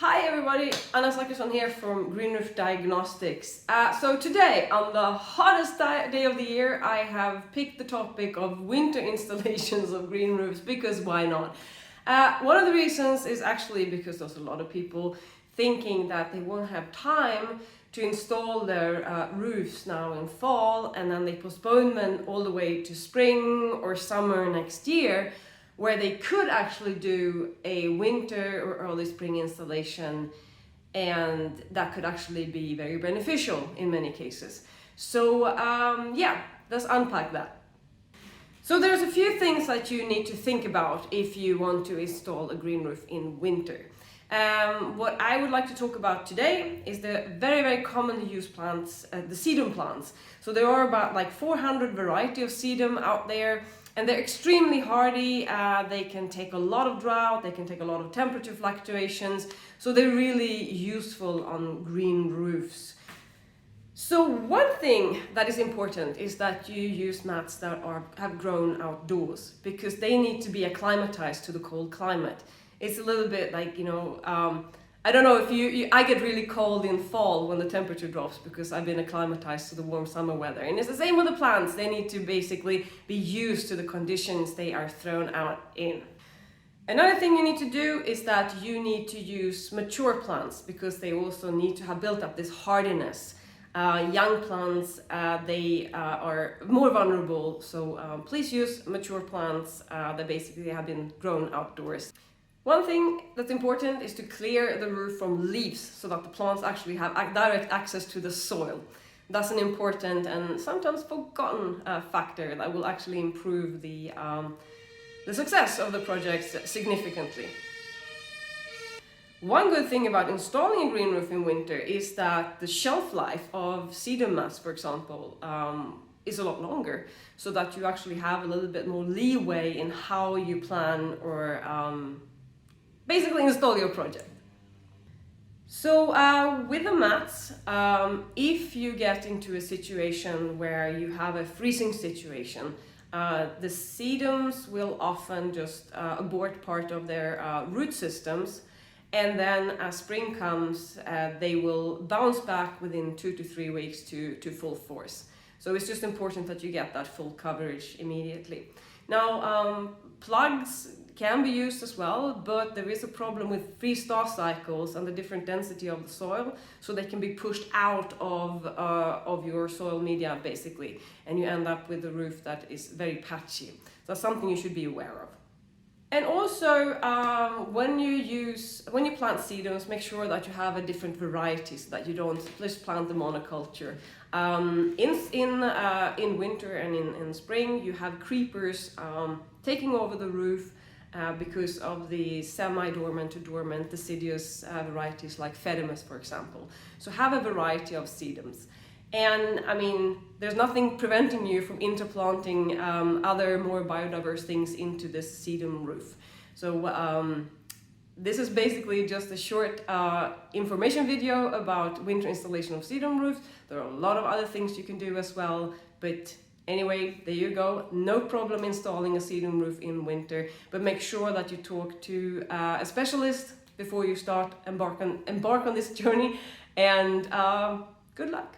Hi everybody, Anna Sakesson here from Green Roof Diagnostics. So today, on the hottest day of the year, I have picked the topic of winter installations of green roofs, because why not? One of the reasons is actually because there's a lot of people thinking that they won't have time to install their roofs now in fall, and then they postpone them all the way to spring or summer next year, where they could actually do a winter or early spring installation, and that could actually be very beneficial in many cases. So yeah, let's unpack that. So there's a few things that you need to think about if you want to install a green roof in winter. What I would like to talk about today is the very commonly used plants, the sedum plants. So there are about like 400 variety of sedum out there, and they're extremely hardy. They can take a lot of drought, they can take a lot of temperature fluctuations, so they're really useful on green roofs. So one thing that is important is that you use mats that have grown outdoors, because they need to be acclimatized to the cold climate. It's a little bit like, I don't know if I get really cold in fall when the temperature drops, because I've been acclimatized to the warm summer weather. And it's the same with the plants. They need to basically be used to the conditions they are thrown out in. Another thing you need to do is that you need to use mature plants, because they also need to have built up this hardiness. Young plants, they are more vulnerable, so please use mature plants that basically have been grown outdoors. One thing that's important is to clear the roof from leaves, so that the plants actually have direct access to the soil. That's an important and sometimes forgotten factor that will actually improve the success of the projects significantly. One good thing about installing a green roof in winter is that the shelf life of sedum mats, for example, is a lot longer, so that you actually have a little bit more leeway in how you plan or basically install your project. So with the mats, if you get into a situation where you have a freezing situation, the sedums will often just abort part of their root systems, and then as spring comes, they will bounce back within 2 to 3 weeks to full force. So it's just important that you get that full coverage immediately. Now, plugs can be used as well, but there is a problem with freeze-thaw cycles and the different density of the soil, so they can be pushed out of your soil media basically, and you end up with a roof that is very patchy. So that's something you should be aware of. And also, when you plant sedums, make sure that you have a different varieties, that you don't just plant the monoculture. In winter and in spring, you have creepers taking over the roof because of the semi-dormant to dormant deciduous varieties like Fedemus, for example. So have a variety of sedums. And I mean, there's nothing preventing you from interplanting other more biodiverse things into this sedum roof. So this is basically just a short information video about winter installation of sedum roofs. There are a lot of other things you can do as well, but anyway, there you go. No problem installing a sedum roof in winter, but make sure that you talk to a specialist before you start embark on this journey, and good luck.